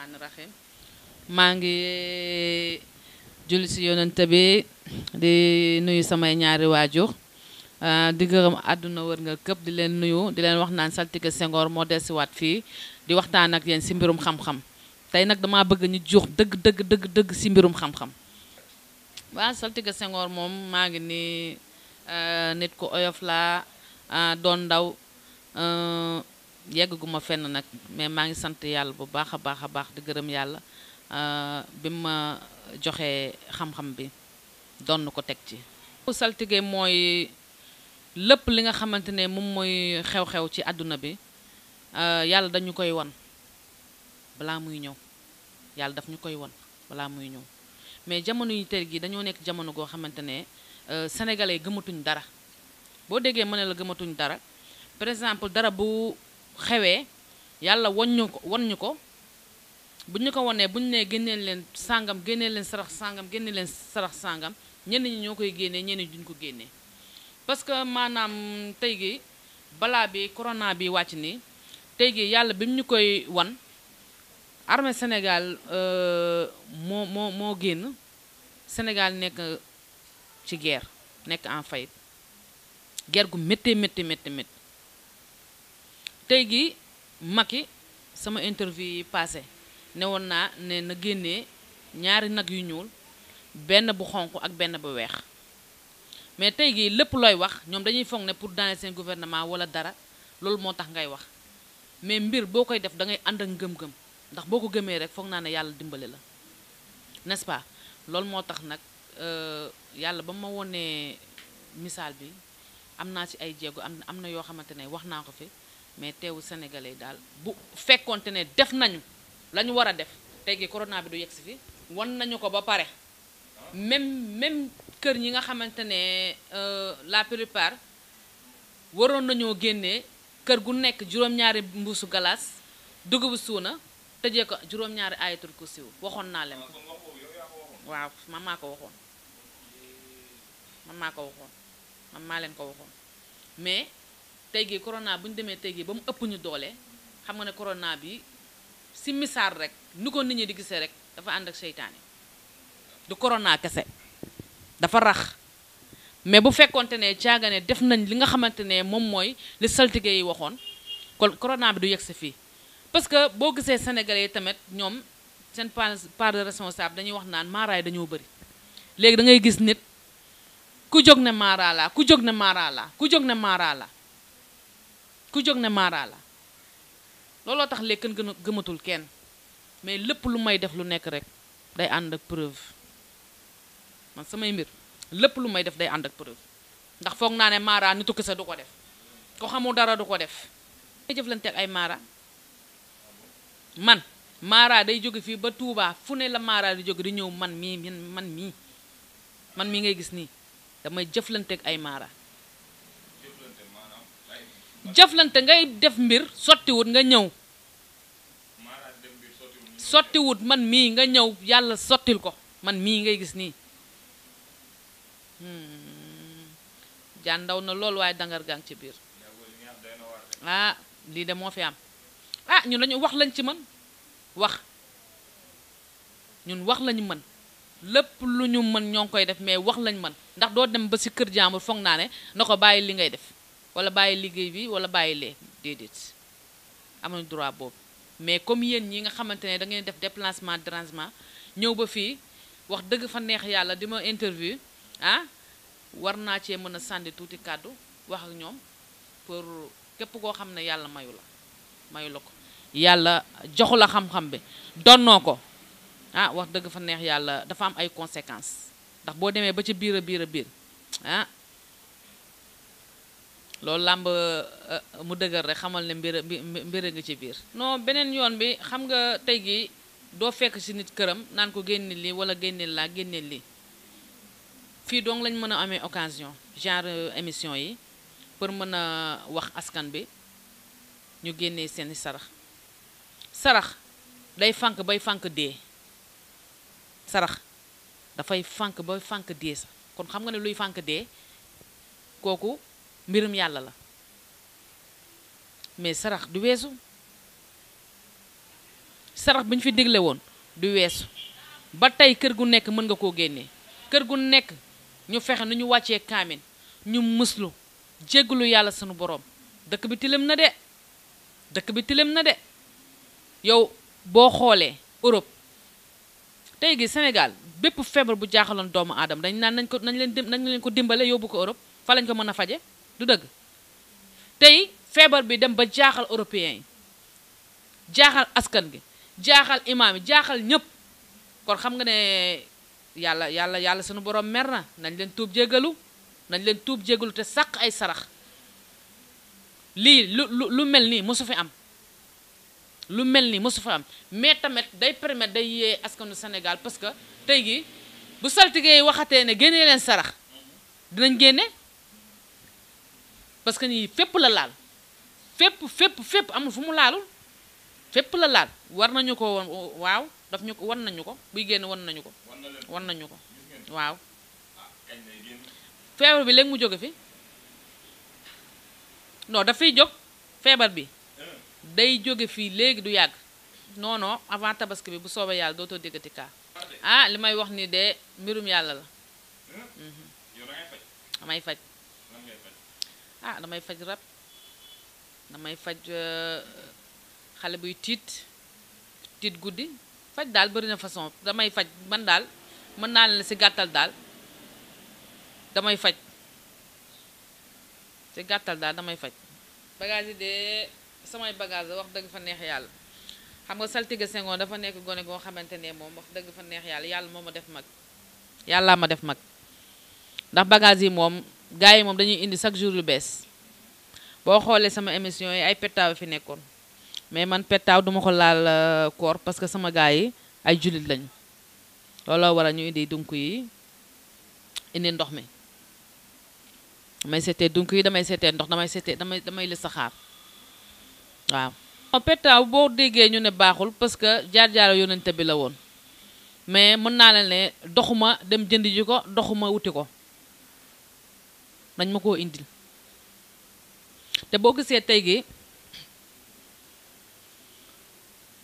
rahmaani rahim maa ngi julli si yonent bi di nuyu samay ñaari waajur di gërëm àdduna wër nga këpp di leen nuyu di leen wax naan Saltige Senghor moo desiwaat fii di waxtaan ak yéen si mbirum xam-xam tey nag dama bëgg ñu jox dëgg si mbirum xam-xam waaw Saltige Senghor moom maa ngi ni nit ku oyof laa doon ndaw yegguma fenn nag mais maa ngi sant yàlla bu baax a baax di gërëm yàlla bi ma joxee xam-xam bi doon ko teg ci. saltige mooy lépp li nga xamante ne moom mooy xew-xew ci àdduna bi yàlla dañu koy won balaa muy ñëw yàlla daf ñu koy won balaa muy ñëw mais jamono yi tey gi dañoo nekk jamono goo xamante ne sénégalais gëmatuñ dara boo déggee ma ne la gëmatuñ dara par exemple dara bu xewee yàlla won ñu ko bu ñu ko wonee bu ñu nee génneel leen sàngam génneel leen sarax sàngam génneel leen sarax sàngam ñenn ñi ñoo koy génnee ñenn ñi duñ ko génnee parce que maanaam tey gi balaa bi corona bi wàcc nii tey gi yàlla bi mu ñu koy wan armée Sénégal moo génn Sénégal nekk ci guerre nekk en faillite guerre gu métti tey gi Macky sama interview yi passé ne woon naa ne na génnee ñaari nag yu ñuul benn bu xonq ak benn bu weex mais tey gi lépp looy wax ñoom dañuy foog ne pour daaneel seen gouvernement wala dara loolu moo tax ngay wax mais mbir boo koy def da ngay ànd ak ngëm-ngëm ndax boo ko gëmee rek foog naa ne yàlla dimbali la n'est-ce pas loolu moo tax nag yàlla ba ma wonee misaal bi am naa ci ay jéego am na yoo xamante ne wax naa ko fi mais teewu sénégalais daal bu fekkonte ne def nañu la ñu war a def tey gi corona bi du yegg si fi wan nañu ko ba pare même kër ñi nga xamante ne la plupart waroon nañoo génnee kër gu nekk juróom-ñaari mbuusu galaas dugubu suuna tëjee ko juróom-ñaari ayatul kursi waxoon naa leen ko waaw man maa ko waxoon man maa leen ko waxoon mais tey gi corona bu ñu demee tey gi ba mu ëpp ñu doole xam nga ne corona bi si misaal rek ni ko nit ñi di gisee rek dafa ànd ak seytaane du corona kese dafa rax mais bu fekkonte ne caagane def nañ li nga xamante ne moom mooy li saltige yi waxoon kon corona bi du yegg si fii parce que boo gisee sénégalais yi tamit ñoom seen part de responsable dañuy wax naan maaraay dañoo bëri léegi da ngay gis nit ku jóg ne maara la ku jóg ne maara la ku jóg ne maara la ku jóg ne maara la looloo tax léegi kenn gëmatul kenn mais lépp lu may def lu nekk rek day ànd ak preuve man samay mbir lépp lu may def day ànd ak preuve ndax foog naa ne maara nitu kese du ko def ko xamul dara du ko def day jëflante ak ay maara man maara day jóge fii ba Touba fu ne la maara di jóge di ñëw man mii ngay gis nii damay jëflante ak ay maara jëflante ngay def mbir sottiwut nga ñëw sottiwut man mii nga ñëw yàlla sottil ko man mii ngay gis nii jaan ndaw na loolu waaye dangar gang ci biir ah lii de moo fi am ah ñun dañu wax lañ ci mën ñun wax lañu mën lépp lu ñu mën ñoo ngi koy def mais wax lañ mën ndax doo dem ba ci kër jàmbur foog naa ne na ko bàyyi li ngay def wala bàyyi liggéey bi wala bàyyi lee déedéet amuñu droit boobu mais comme yéen ñi nga xamante ne da ngeen def déplacement dérangement ñëw ba fii wax dëgg fa neex yàlla di ma interview ah war naa cee mën a sànni tuuti kàddu wax ak ñoom pour képp koo xam ne yàlla mayu la ko yàlla joxu la xam-xam bi donnoo ko ah wax dëgg fa neex yàlla dafa am ay conséquences ndax boo demee ba ci biir a biir ah loolu làmb mu dëgër rek xamal ne mbir nga ci biir non beneen yoon bi xam nga tey gi doo fekk ci nit këram naan ko génne lii wala génne laa génne lii fii donc lañ mën a amee occasion genre émission yi pour mën a wax askan bi ñu génnee seeni sarax day fànk bay fànk dee sarax dafay fànk bay fànk dee sax kon xam nga ne luy fànk dee kooku mbirum yàlla la mais sarax du weesu sarax bi ñu fi digle woon du weesu ba tey kër gu nekk mën nga koo génnee kër gu nekk ñu fexe nu ñu wàccee kaamin ñu muslu jégglu yàlla sunu borom dëkk bi tilim na de dëkk bi tilim na de yow boo xoolee Europe tey gi Sénégal bépp feebar bu jaaxaloon doomu aadama dañ naan nañ leen ko dimbale yóbbu ko Europe fa lañ ko mën a faje du dëgg tey feebar bi dem ba jaaxal européens yi jaaxal askan gi jaaxal imaam yi jaaxal ñëpp kon xam nga ne yàlla sunu borom mer na nañ leen tuub jéggalu te sàq ay sarax lii lu mel nii mosu fi am lu mel nii mosu fi am mais tamit day permettre day yee askanu Sénégal parce que tey gi bu saltige yi waxatee ne génnee leen sarax dinañ génne parce que nii fépp la laal fépp amul fu mu laalul fépp la laal war nañu ko woon waaw daf ñu ko wan nañu ko buy génn wan nañu ko waaw feebar bi léegi mu jóge fi non dafay jóg feebar bi day jóge fii léegi du yàgg non avant tabaski bi bu soobee yàlla dootoo déggati kaa ah li may wax ni de mbirum yàlla la damay faj damay faj rab damay faj xale buy tiit guddi faj daal bari na façon damay faj man daal mën naa leen ci gàttal daal damay faj ci gàttal daal damay faj bagage yi de samay bagage la wax dëgg fa neex yàlla xam nga saltige Senghor dafa nekk gone goo xamante ne moom wax dëgg fa neex yàlla moo ma def mag yàllaa ma def mag ndax bagage yi moom gars yi moom dañuy indi chaque jour lu bees boo xoolee sama émission yi ay pettaaw fi nekkoon mais man pettaaw duma ko laal koor parce que sama gars yi ay jullit lañu looloo war a ñu indi dunk yi indi ndox mi damay seetee dunk yi damay seetee ndox damay li saxaar waaw pettaaw boo déggee ñu ne baaxul parce que jaar-jaaro yonente bi la woon mais mën naa la ne doxuma dem jënd ji ko doxuma wuti ko dañ ma koo indil te boo gisee tey gi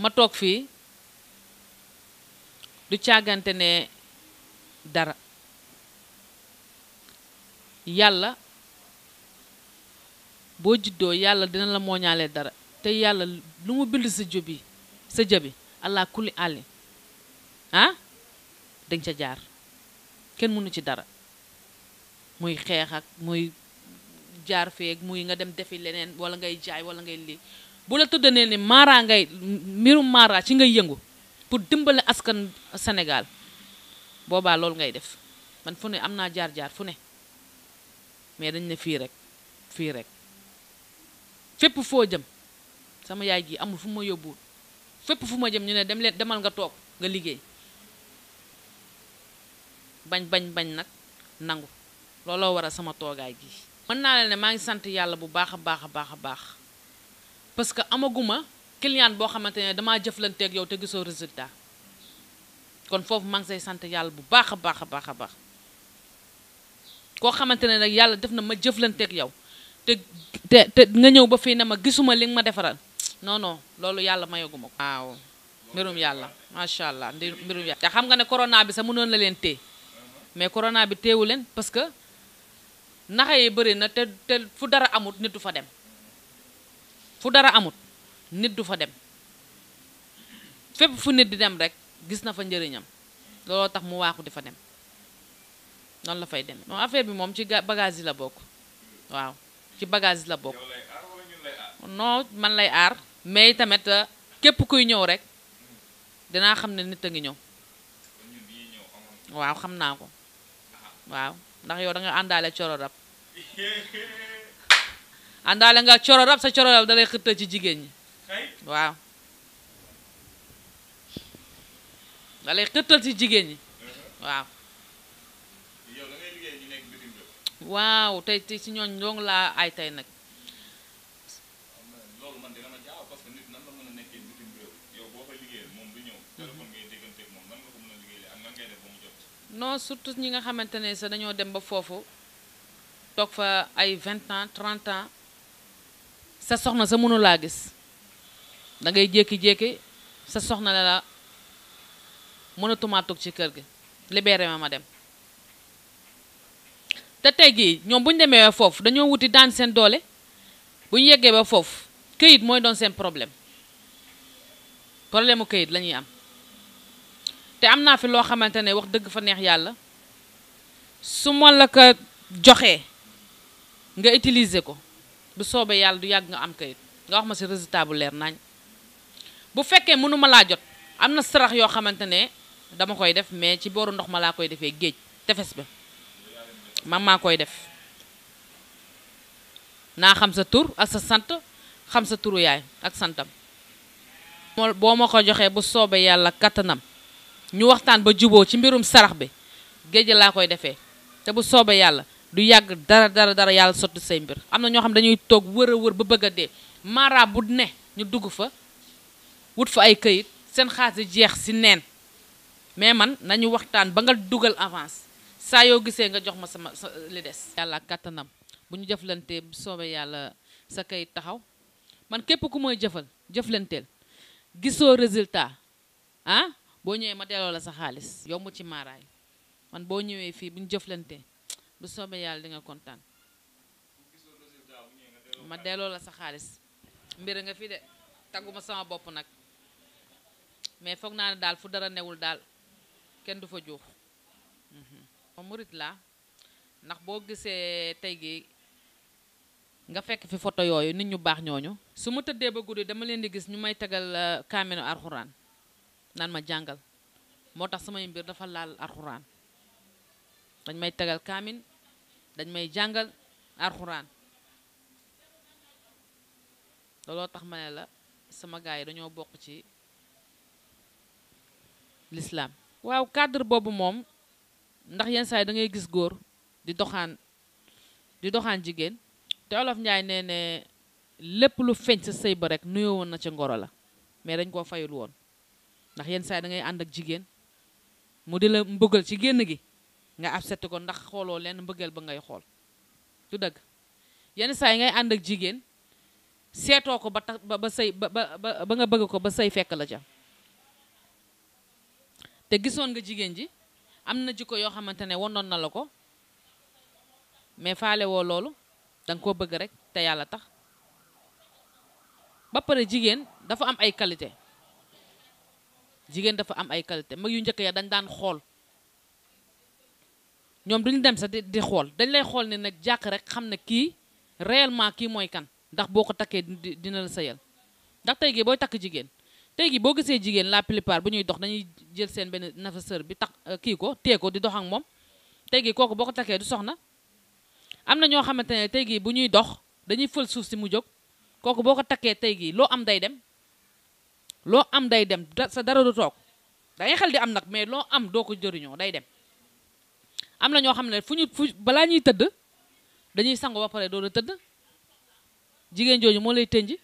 ma toog fii du càggante ne dara yàlla boo juddoo yàlla dina la mooñaalee dara te yàlla lu mu bind sa jëbi allah kulli àlli dañ ca jaar kenn mënu ci dara muy xeex ak muy jaar feeg muy nga dem defi leneen wala ngay jaay wala ngay lii bu la tuddanee ni mara mbirum mara ci ngay yëngu pour dimbale askan Sénégal boobaa loolu ngay def man fu ne am naa jaar-jaar fu ne mais dañ ne fii rek fépp foo jëm sama yaay ji amul fu ma yóbbuwul fépp fu ma jëm ñu ne demal nga toog nga liggéey bañ nag nangu looloo waral sama toogaay gi mën naa leen ne maa ngi sant yàlla bu baax a baax parce que amaguma client boo xamante ne damaa jëflanteeg yow te gisoo résultat kon foofu maa ngi say sant yàlla bu baax a baax koo xamante ne nag yàlla def na ma jëflanteeg yow te nga ñëw ba fii ne ma gisuma li nga ma defaral non loolu yàlla mayaguma ko waaw mbirum yàlla macha allah mbirum yàlla te xam nga ne corona bi sax mënoon na leen téye mais corona bi téewu leen parce que naxa yi bëri na te fu dara amut nit du fa dem fépp fu nit di dem rek gis na fa njëriñam looloo tax mu waaxu di fa dem noonu la fay demee non affaire bi moom ci bagage yi la bokk waaw ci bagage yi la bokk non man lay aar mais tamit képp kuy ñëw rek dinaa xam ne nit a ngi ñëw waaw xam naa ko waaw ndax yow da nga àndaale coro rab àndaale nga coro rab sa coro rab da lay xëttal ci jigéen ñi waaw da lay xëttal ci jigéen ñi waaw tey ci ñooñ dong laa ay tey nag non surtout ñi nga xamante ne sax dañoo dem ba foofu toog fa ay 20 ans 30 ans sa soxna sa mënu laa gis da ngay jékki-jékki sa soxna ne la mënatumaa toog ci kër gi libéré ma dem te tey gii ñoom bu ñu demee ba foofu dañoo wuti daan seen doole bu ñu yeggee ba foofu këyit mooy doon seen problème mu këyit la ñuy am te am naa fi loo xamante ne wax dëgg fa neex yàlla su ma la ko joxee nga utiliser ko bu soobee yàlla du yàgg nga am këyit nga wax ma ci résultat bu leer nañ bu fekkee mënuma laa jot am na sarax yoo xamante ne dama koy def mais ci booru ndox ma laa koy defee géej tefes ba man maa koy def naa xam sa tur ak sa sant xam sa turu yaay ak santam boo ma ko joxee bu soobee yàlla kattanam ñu waxtaan ba juboo ci mbirum sarax bi géej laa koy defee te bu soobee yàlla du yàgg dara yàlla sotti say mbir am na ñoo xam dañuy toog wër a wër ba bëgg a dee mara bu ne ñu dugg fa wut fa ay këyit seen xaalis jeex ci neen mais man nañu waxtaan ba nga dugal avance saa yoo gisee nga jox ma sama li des yàlla kàttanam bu ñu jëflantee bu soobee yàlla sa këyit taxaw man képp ku mooy jëflanteel gisoo résultat ah boo ñëwee ma delloo la sa xaalis yomb ci maaraay man boo ñëwee fii bu ñu jëflantee bu soobee yàlla di nga kontaan ma delloo la sa xaalis mbir nga fi de tagguma sama bopp nag mais foog naa ne daal fu dara newul daal kenn du fa juux ma murit laa ndax boo gisee tey gi nga fekk fi photo yooyu nit ñu baax ñooñu su ma tëddee ba guddi dama leen di gis ñu may tegal kaaminu alxuraan naan ma jàngal moo tax samay mbir dafa laal alxuraan dañ may tegal kaamin dañ may jàngal alxuraan looloo tax ma ne la sama gars yi dañoo bokk ci l'islam waaw cadre boobu moom ndax yenn saa yi da ngay gis góor di doxaan jigéen te olof Njaay nee ne lépp lu feeñ sa sëy ba rek nuyoo woon na ca ngoro la mais dañ koo fayul woon ndax yenn saa yi da ngay ànd ak jigéen mu di la mbëggal ci génn gi nga accepté ko ndax xooloo leen mbëggeel ba ngay xool du dëgg yenn saa yi ngay ànd ak jigéen seetoo ko ba tax ba sëy ba nga bëgg ko ba sëy fekk la ca te gisoon nga jigéen ji am na jikko yoo xamante ne wonoon na la ko mais faale woo loolu danga koo bëgg rek te yàlla tax ba pare jigéen dafa am ay qualité mag yu njëkk ya dañ daan xool ñoom duñu dem sax di xool dañ lay xool ne nag jàkk rek xam ne kii réellement kii mooy kan ndax boo ko takkee dina la sëyal ndax tey gi booy takk jigéen tey gi boo gisee jigéen la plupart bu ñuy dox dañuy jël seen benn nafaseur bi tax kii ko tee ko di dox ak moom tey gi kooku boo ko takkee du soxna am na ñoo xamante ne tey gi bu ñuy dox dañuy fël suuf si mu jóg kooku boo ko takkee tey gi loo am day dem sa dara du toog dangay xel di am nag mais loo am doo ko jëriñoo day dem am na ñoo xam ne fu balaa ñuy tëdd dañuy sangu ba pare doo da tëdd jigéen jooju moo lay tënj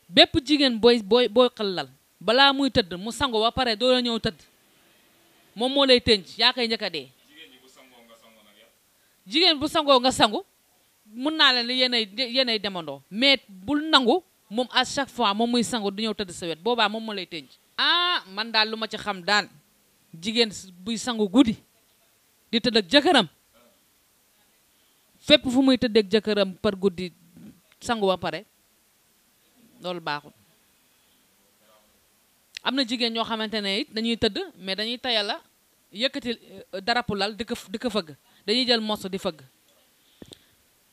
bépp jigéen booy xelal balaa muy tëdd mu sangu ba pare doo la ñëw tëdd moom moo lay tënj yaa koy njëkk a dee jigéen bu sangoo nga sangu mun naa leen yéenay demandoo mais bul nangu moom à chaque fois moom muy sangu du ñëw tëdd sa wet boobaa moom moo lay tënj man daal lu ma ci xam daan jigéen buy sangu guddi di tëdd ak jëkkëram fépp fu muy tëdd ak jëkkëram par guddi sangu ba pare loolu baaxul am na jigéen ñoo xamante ne it dañuy tëdd mais dañuy tayal la yëkkati darapu lal di ko fëgg dañuy jël mos di fëgg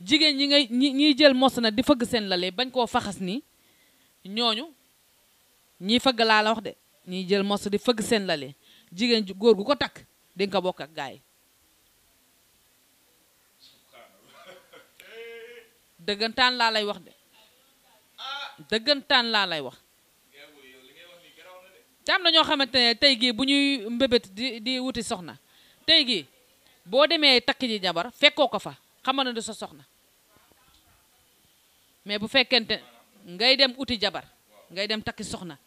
jigéen ñiy jël mos na di fëgg seen lale bañ koo faxas nii ñooñu ñiy fëgg laa la wax de ñiy jël mos di fëgg seen lale jigéen góor gu ko takk di nga ko bokk ak gaay dëggantaan laa lay wax de dëggantaan laa lay wax te am na ñoo xamante ne tey gii bu ñuy mbébét di wuti soxna tey gii boo demee takk ji jabar fekkoo ko fa xamal na du sa soxna mais bu fekkente ngay dem uti jabar ngay dem takki soxna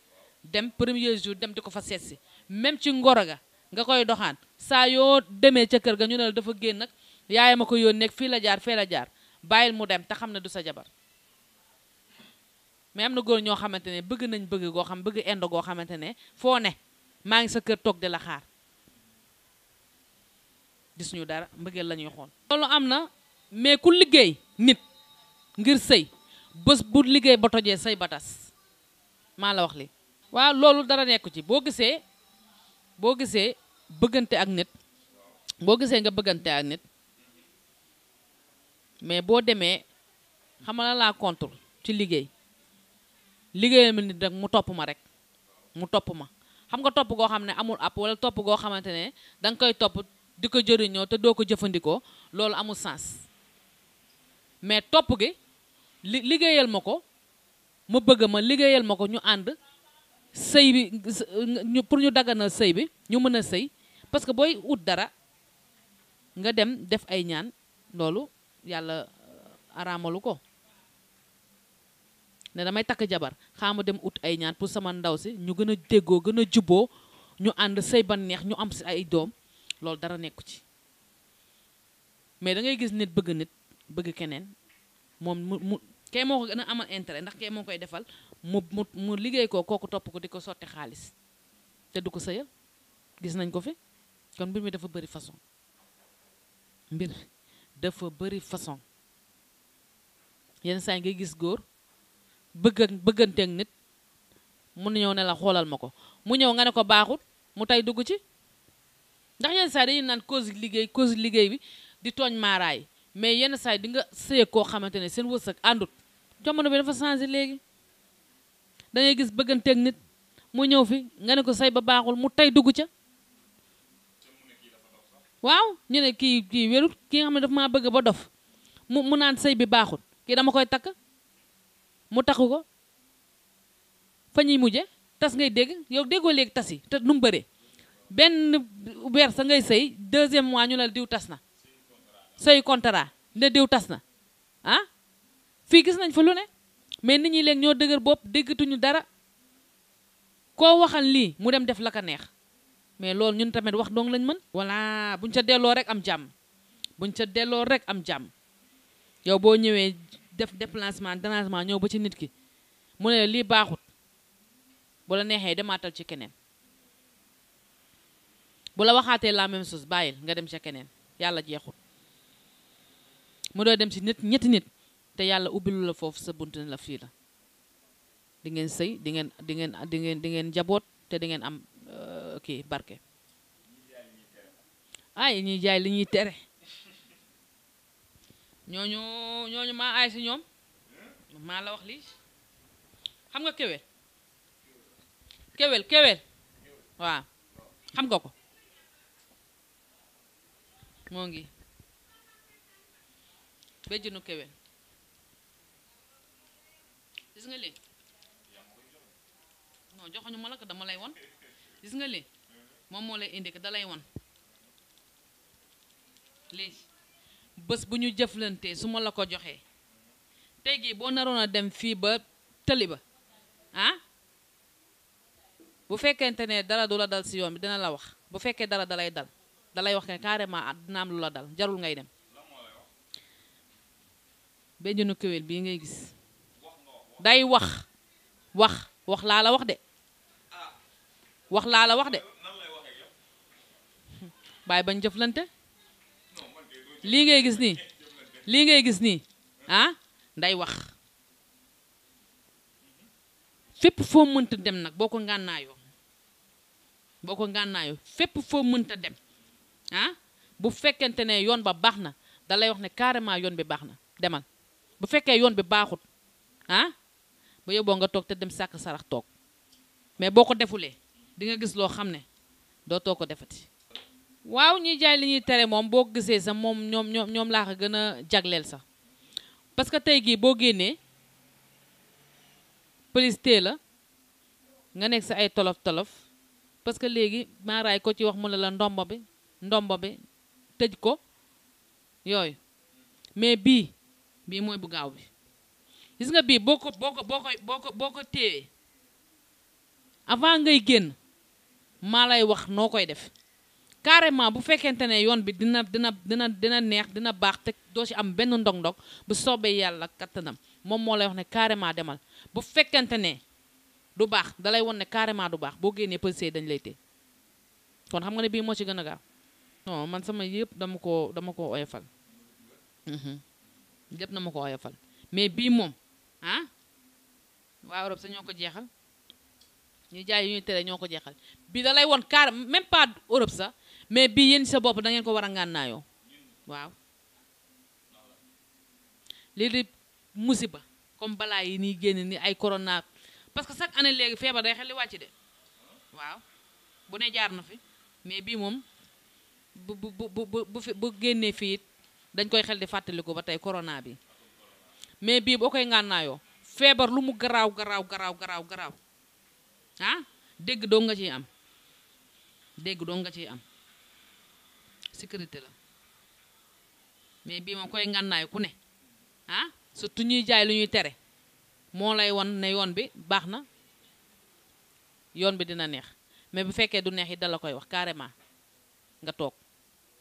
dem premier jour dem di ko fa seetsi même ci ngoro ga nga koy doxaan saa yoo demee ca kër ga ñu ne la dafa génn nag yaayam a ko yónnee fii la jaar fee la jaar bàyyil mu dem te xam ne du sa jabar mais am na góor ñoo xamante ne bëgg nañ bëgg goo xam bëgg indo goo xamante ne foo ne maa ngi sa kër toog di la xaar gis ñu dara mbëggeel la ñuy xool. loolu am na mais ku liggéey nit ngir sëy bés bu liggéey ba tojee sëy ba tas maa la wax li waaw loolu dara nekku ci boo gisee bëggante ak nit boo gisee nga bëggante ak nit mais boo demee xam nga laa contre ci liggéeyal ma nit rek mu topp ma rek mu topp ma xam nga topp goo xam ne amul app wala topp goo xamante ne danga koy topp di ko jëriñoo te doo ko jëfandikoo loolu amul sens mais topp gi liggéeyal ma ko ma bëgg ma liggéeyal ma ko ñu ànd sëy bi pour ñu daganal sëy bi ñu mën a sëy parce que booy ut dara nga dem def ay ñaan loolu yàlla araamalu ko ne damay takk jabar xaama dem ut ay ñaan pour sama ndaw si ñu gën a déggoo gën a jubboo ñu ànd sëy ba neex ñu am si ay doom loolu dara nekku ci mais da ngay gis nit bëgg keneen moom mu kay moo ko gën a amal intérêt ndax kay moo koy defal mu liggéey ko kooku topp ko di ko sotti xaalis te du ko sëyal gis nañ ko fi kon mbir mi dafa bëri façon yenn saa yi ngay gis góor bëgganteeg nit mu ñëw ne la xoolal ma ko mu ñëw nga ne ko baaxut mu tey dugg ci ndax yenn saa yi dañuy naan cause liggéey bi di tooñ maaraay mais yenn saa yi di nga sëy koo xamante ne seen wërsëg àndut jamono bi dafa changé léegi da ngay gis bëgganteeg nit mu ñëw fi nga ne ko say ba baaxul mu tey dugg ca waaw ñu ne kii wérut ki nga xam ne dafa maa bëgg ba dof mu naan sëy bi baaxul kii dama koy takk mu takku ko fa ñuy mujje tas ngay dégg yow déggoo léegi tas yi te nu mu bëree benn weer sa ngay sëy 2e mois ñu la diw tas na sëy contrat ne diw tas na ah fii gis nañ fa lu ne mais nit ñi léegi ñoo dëgër bopp déggatuñu dara koo waxal lii mu dem def la ka neex mais loolu ñun tamit wax dong lañ mën voilà buñ ca delloo rek am jàmm yow boo ñëwee def déplacement dérangement ñëw ba ci nit ki mu ne lii baaxut bu la neexee demaatal ci keneen bu la waxaatee la même chose bàyyil nga dem ca keneen yàlla jeexut mu doo dem ci ñetti nit te yàlla ubbilu la foofu sa bunt ne la fii la di ngeen sëy di ngeen jaboot te di ngeen am kii barke ay ñuy jaay li ñuy tere ñooñu maa aay si ñoom maa la wax lii xam nga kéwél waaw xam nga ko moo ngi béjjënu kéwél gis nga lii non joxuñu ma la ko dama lay won gis nga lii moom moo lay indi ko da lay won lii bés bu ñu jëflantee su ma la ko joxee tey gii boo naroon a dem fii ba tëli ba ah bu fekkente ne dara du la dal si yoon bi dina la wax bu fekkee dara dalay dal dalay wax ne carrément dina am lu la dal jarul ngay dem béjjënu kéwél bii ngay gis day wax laa la wax de wax laa la wax de bàyyi bañ jëflante lii ngay gis nii ah nday wax fépp foo mënta dem nag boo ko ngànnaayoo fépp foo mënta dem ah bu fekkente ne yoon ba baax na dalay wax ne carrément yoon bi baax na demal bu fekkee yoon bi baaxut ah ba yóbboo nga toog te dem sàkk sarax toog mais boo ko defulee di nga gis loo xam ne dootoo ko defati waaw ñuy jaay li ñuy tere moom boo gisee sax moom ñoom laa ko gën a jagleel sax parce que tey gii boo génnee police tee la nga nekk sa ay tolof parce que léegi maaraay ko ci wax mu ne la ndombo bi tëj ko yooyu mais bii mooy bu gaaw bi gis nga bii boo ko téewee avant ngay génn maa lay wax noo koy def carrément bu fekkente ne yoon bi dina neex dina baax te doo ci am benn ndog-ndog bu soobee yàlla kattanam moom moo lay wax ne carrément demal bu fekkente ne du baax dalay won ne carrément du baax boo génnee policier dañ lay téye kon xam nga ne bii moo ci gën a gaaw non man sama yëpp dama ko oyofal yëpp dama ko oyofal mais bii moom ah waa Europe sa ñoo ko jeexal ñu jaay yu ñuy tere ñoo ko jeexal bii da lay won car même pas Europe sax mais bii yéen sa bopp da ngeen ko war a ngànnaayoo waaw lii di musiba comme balaa yi nii génn ni ay corona parce que chaque année léegi feebar day xel li wàcc de waaw bu ne jaar na fi mais bii moom bu génnee fii it dañ koy xel di fàttaliku ba tey corona bi mais bii boo koy ngànnaayoo feebar lu mu garaaw ah dégg doo nga ciy am sécurité la mais bii moom koy ngànnaay ku ne ah surtout ñuy jaay lu ñuy tere moo lay won ne yoon bi baax na yoon bi dina neex mais bu fekkee du neex it dala koy wax carrément nga toog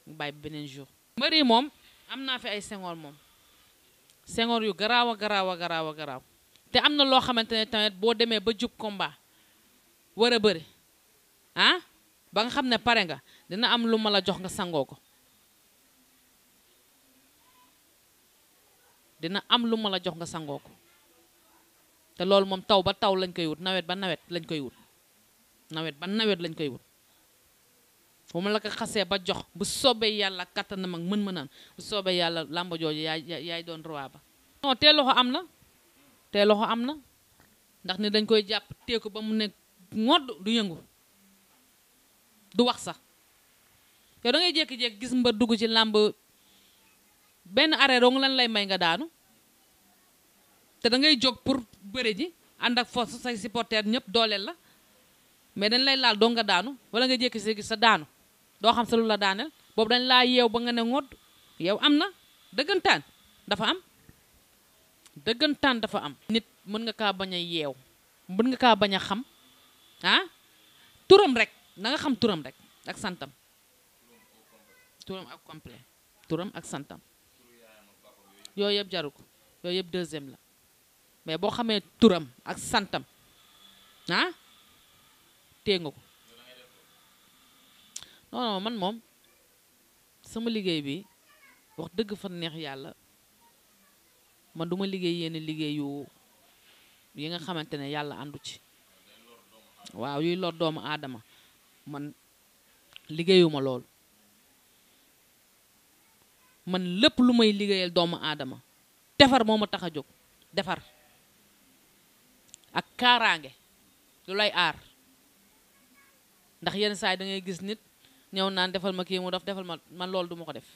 bàyyi bi beneen jour mbër yi moom am naa fi ay sengoor moom sengoor yu garaaw a garaaw te am na loo xamante ne tamit boo demee ba jub combat war a bëri ah ba nga xam ne pare nga dina am lu ma la jox nga sangoo ko te loolu moom taw ba taw lañ koy wut nawet ba nawet lañ koy wut fu ma la ko xasee ba jox bu soobee yàlla kattanam ak mën-mënaan bu soobee yàlla làmba jooju yaay doon roi ba non tee loxo am na ndax ni dañ koy jàpp tee ko ba mu ne ngodd du yëngu du wax sax yow da ngay jékki-jékki gis mbër dugg ci làmb benn arrêt dong lan lay may nga daanu te da ngay jóg pour bëre ji ànd ak force say supporter ñëpp dooleel la mais dañ lay laal doo nga daanu wala nga jékki si gis sa daanu doo xam sa lu la daaneel boobu dañ laa yeew ba nga ne ngodd yow am na dëggantaan dafa am nit mën nga kaa bañ a yeew mën nga kaa bañ a xam ah turam rek na nga xam turam rek ak santam turam ak complet turam ak santam yooyu yëpp jaru ko yooyu yëpp deuxième la mais boo xamee turam ak santam ah téye nga ko non man moom sama liggéey bi wax dëgg fa neex yàlla man duma liggéey yenn liggéey yi nga xamante ne yàlla àndu ci waaw yuy lor doomu aadama man liggéeyuma loolu man lépp lu may liggéeyal doomu aadama defar moo ma tax a jóg defar ak kaaraange lu lay aar ndax yenn saa yi da ngay gis nit ñëw naan defal ma kii mu def defal ma man loolu duma ko def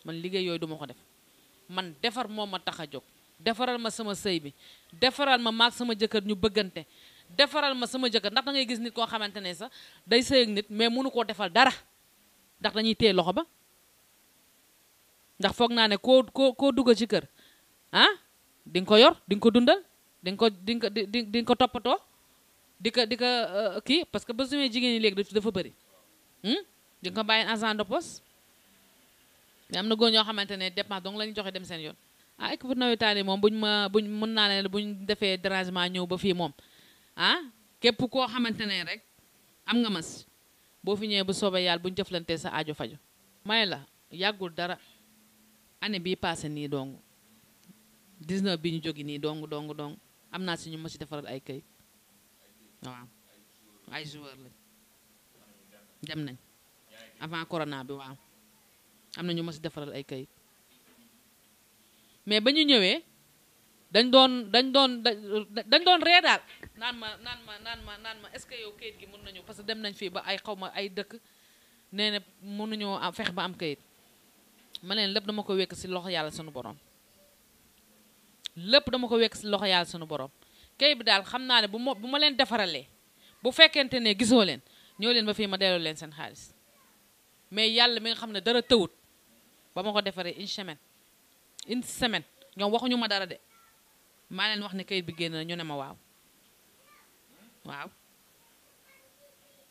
man liggéey yooyu duma ko def man defar moo ma tax a jóg defaral ma sama sëy bi defaral ma maag sama jëkkër ñu bëggante defaral ma sama jëkkër ndax da ngay gis nit koo xamante ne sax day sëy ak nit mais mënu koo defal dara ndax dañuy téye loxo ba ndax foog naa ne koo duggal ci kër ah di nga ko yor di nga ko dundal di nga ko toppatoo di ko kii parce que ba sumee jigéen ñi léegi dafa bëri di nga ko bàyyi agent de poste mais am na góor ñoo xamante ne dépense donc la ñu joxe dem seen yoon ah équipe nawetaan yi moom buñ mën naa ne buñ defee dérangement ñëw ba fii moom ah képp koo xamante ne rek am nga mas boo fi ñëwee bu soobee yàlla buñ jëflantee sa aajo faju may la yàggul dara année bii passé nii dong 19 bi ñu jógi nii dong am naa si ñu ma si defaral ay këyit waaw ay joueur lañ dem nañ avant corona bi waaw am na ñu ma si defaral ay këyit mais ba ñu ñëwee dañ doon ree daal naan ma est-ce que yow këyit gi mën nañu parce que dem nañ fii ba ay xaw ma ay dëkk nee na mënuñoo fex ba am këyit ma leen lépp dama ko wekk si loxo yàlla sunu borom lépp dama ko wekk si loxo yàlla sunu borom këyit bi daal xam naa ne bu ma leen defaralee bu fekkente ne gisoo leen ñëw leen ba fii ma delloo leen seen xaalis mais yàlla mi nga xam ne dara tëwut ba ma ko defaree une semaine ñoom waxuñu ma dara de maa leen wax ne kayit bi génn na ñu ne ma waaw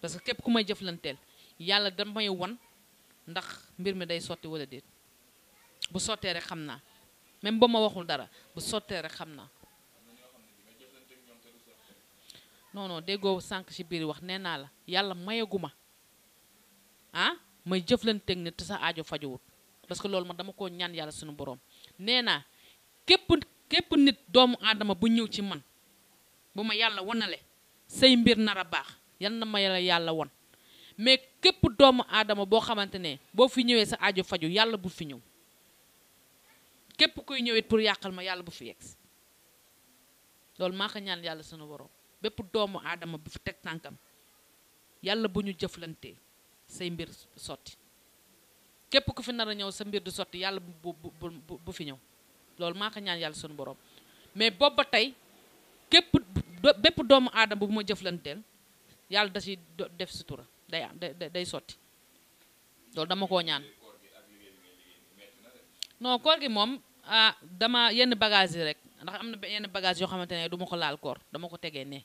parce que képp ku may jëflanteel yàlla damay won ndax mbir mi day sotti wala déet. bu sottee rek xam naa même ba ma waxul dara bu sottee rek xam naa. non non déggoo sànq ci biir wax nee naa la yàlla mayaguma ah may jëflanteeg nit te sa aajo fajuwut parce que loolu man dama koo ñaan yàlla suñu borom. nee naa képp nit doomu aadama bu ñëw ci man bu ma yàlla wanale say mbir nar a baax yan na ma yàlla won mais képp doomu aadama boo xamante ne boo fi ñëwee sa aajo faju yàlla bu fi ñëw. képp kuy ñëwit pour yàqal ma yàlla bu fi yegg loolu maa ko ñaan yàlla sunu borom bépp doomu aadama bu fi teg tànkam yàlla bu ñu jëflantee say mbir sotti képp ku fi nar a ñëw sa mbir du sotti yàlla bu fi ñëw loolu maa ko ñaan yàlla sunu borom mais boobu ba tey bépp doomu aadama bu ma jëflanteel yàlla da ci def sutura day am day sotti loolu dama koo ñaan. non koor gi moom dama yenn bagage yi rek ndax am na yenn bagage yoo xamante ne du ma ko laal koor dama ko tegee ne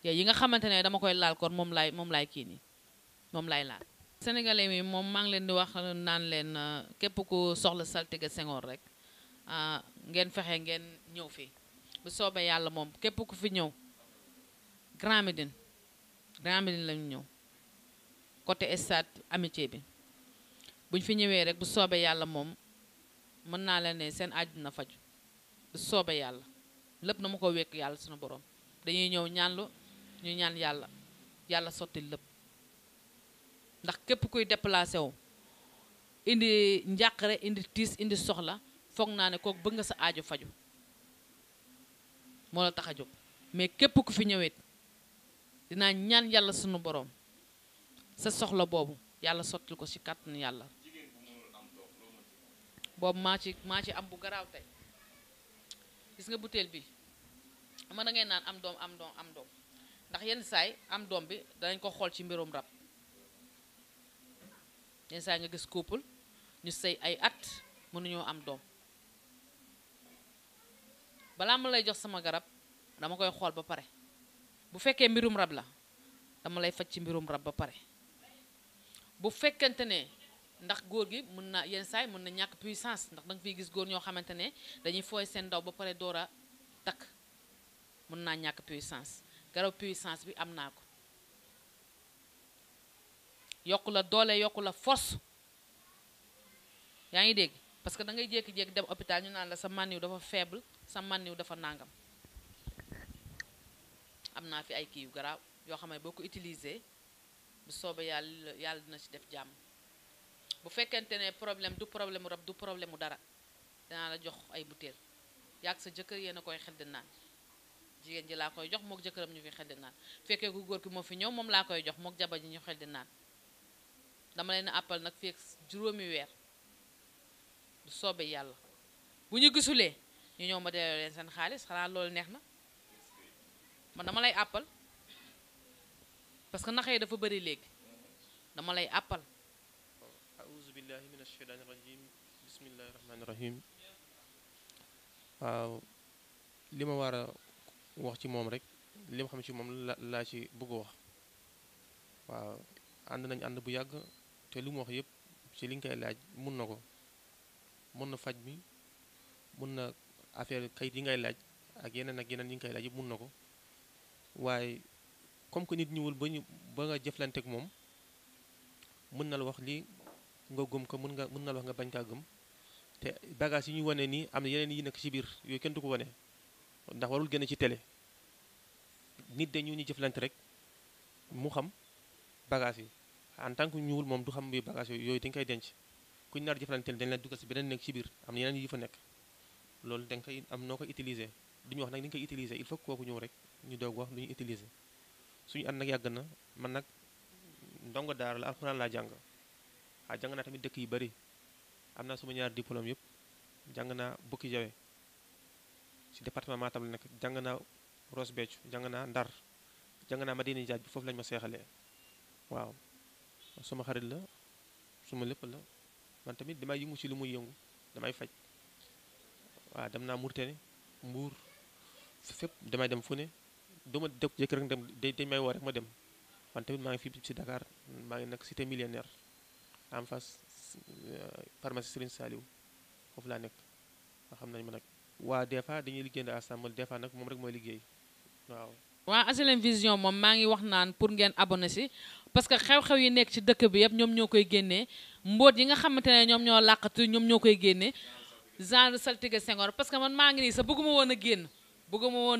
yi nga xamante ne dama koy laal koor moom laay kii nii moom laay laal. sénégalais mi moom maa ngi leen di wax naan leen képp ku soxla saltige Senghor rek ngeen fexe ngeen ñëw fii bu soobee yàlla moom képp ku fi ñëw Grand Médine lañu ñëw côté stade amitié bi buñ fi ñëwee rek bu soobee yàlla moom mën naa leen ne seen àddina faju bu soobee yàlla lépp na ma ko wekk yàlla sunu borom dañuy ñëw ñaanlu ñu ñaan yàlla sotti lépp ndax képp kuy déplacé wu indi njàqare indi tiis indi soxla foog naa ne kooku bëgg nga sa aajo faju moo la tax a jóg mais képp ku fi ñëwet dinaa ñaan yàlla sunu borom sa soxla boobu yàlla sottil ko ci kàttanu yàlla. boobu maa ci am bu garaaw tey gis nga butéel bi ama da ngay naan am doom ndax yenn saay am doom bi danañ ko xool ci mbirum rab yenn saay nga gis couple ñu sëy ay at mënuñoo am doom balaa ma lay jox sama garab dama koy xool ba pare bu fekkee mbirum rab la dama lay faj ci mbirum rab ba pare bu fekkente ne ndax góor gi mën na yenn saay mën na ñàkk puissance ndax danga fiy gis góor ñoo xamante ne dañuy fooy seen ndaw ba pare door a takk mën naa ñàkk puissance garab puissance bi am naa ko yokku la doole yokku la force yaa ngi dégg parce que da ngay jékki-jékki dem hôpital ñu naan la sa mànniw dafa faible sa mànniw dafa nangam am naa fi ay kii yu garaaw yoo xam ne boo ko utiliser bu soobee yàlla dina ci def jàmm. bu fekkente ne problème du problème rab du problème dara dinaa la jox ay butéel yàgg sa jëkkër yéen a koy xel di naan jigéen ji laa koy jox mook jëkkëram ñu fi xel di naan fekkee ku góor ki moo fi ñëw moom laa koy jox mook jabar ji ñu xel di naan dama leen appal nag fii ak juróomi weer du soobee yàlla bu ñu gisulee ñu ñëw ma delloo leen seen xaalis xanaa loolu neex na man dama lay appal parce que naxa yi dafa bëri léegi dama lay appal. auzu billahi min asheytaani rajim bismillahi rahmaani rahim waaw li ma war a wax ci moom rek li ma xam ci moom laa ci bëgg wax waaw ànd nañ ànd bu yàgg te li mu wax yëpp ci li nga koy laaj mun na ko mun na faj mi mun na affaire kayit yi ngay laaj ak yeneen yi nga koy laaj yëpp mun na ko waaye comme que nit ñëwul ba nga jëflanteek moom mën na la wax lii nga gëm ko mën na la wax nga bañ kaa gëm te bagage yi ñu wane nii am na yeneen yi nekk ci biir yooyu kenn du ko wane ndax warul génn ci télé nit de ñu jëflante rek mu xam bagage yi en tant que ñuul moom du xam bi bagage yooyu dañ koy denc kuñ nar jëflanteel dañ leen dugal ci beneen nekk ci biir am na yeneen yi fa nekk loolu dañ koy am noo koy utiliser duñu wax nag ni ñu koy utiliser il faut que kooku ñëw rek ñu doog wax lu ñu utiliser suñu ànd nag yàgg na man nag ndongo daara la alxuraan laa jàng jàng naa tamit dëkk yu bari am naa suma ñaar diplôme yëpp jàng naa Bukki Jawe ci département Matam la nekk jàng naa Ross Béthio jàng naa Ndar jàng naa Madina Jaaj bi foofu lañu ma seexalee waaw suma xarit la suma lépp la man tamit damay yëngu ci lu muy yëngu damay faj waaw dem naa Mauritanie Mbuur fépp damay dem fu ne duma dëkk jëkk rek dem dañ may woo rek ma dem wante tamit maa ngi fii ci Dakar maa ngi nekk cité millionnaire en face pharmacie Serigne Saliou foofu laa nekk nga xam nañ ma nag waa des fois dañuy liggéey ensemble des fois nag moom rek mooy liggéey waaw. waa HLM Vision moom maa ngi wax naan pour ngeen abonné si parce que xew-xew yi nekk ci dëkk bi yëpp ñoom ñoo koy génnee mbóot yi nga xamante ne ñoom ñoo làqatu ñoom ñoo koy génnee genre saltige Senghor parce que man maa ngi nii sax bëgguma woon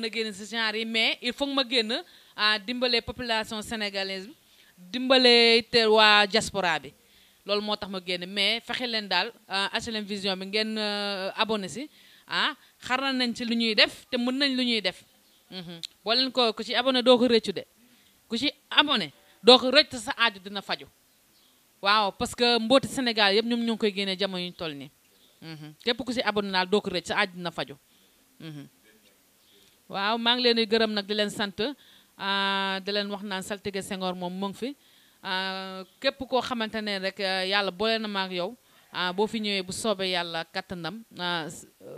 a génn si genre yi mais il faut que ma génn dimbale population sénégalaise bi dimbale te waa diaspora bi loolu moo tax ma génn mais fexe leen daal HLM Vision bi ngeen abonné si xaral nañ ci lu ñuy def te mën nañ lu ñuy def boo leen ko ku ci abonné doo ko rëccu de ku ci abonné doo ko rëcc sa aaju dina faju waaw parce que mbooti Sénégal yëpp ñoom ñoo ngi koy génnee jamono ñu toll nii képp ku ci abonné daal doo ko rëcc sa aaju dina faju waaw maa ngi leen di gërëm nag di leen sant di leen wax naan saltige Senghor moom mu ngi fi képp koo xamante ne rek yàlla boole na ma ak yow boo fi ñëwee bu soobee yàlla kattanam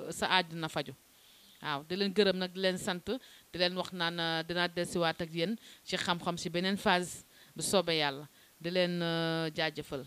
sa aaju dina faju waaw di leen gërëm nag di leen sant di leen wax naan dinaa dellusiwaat ak yéen ci xam-xam ci beneen phase bu soobee yàlla di leen jaajëfal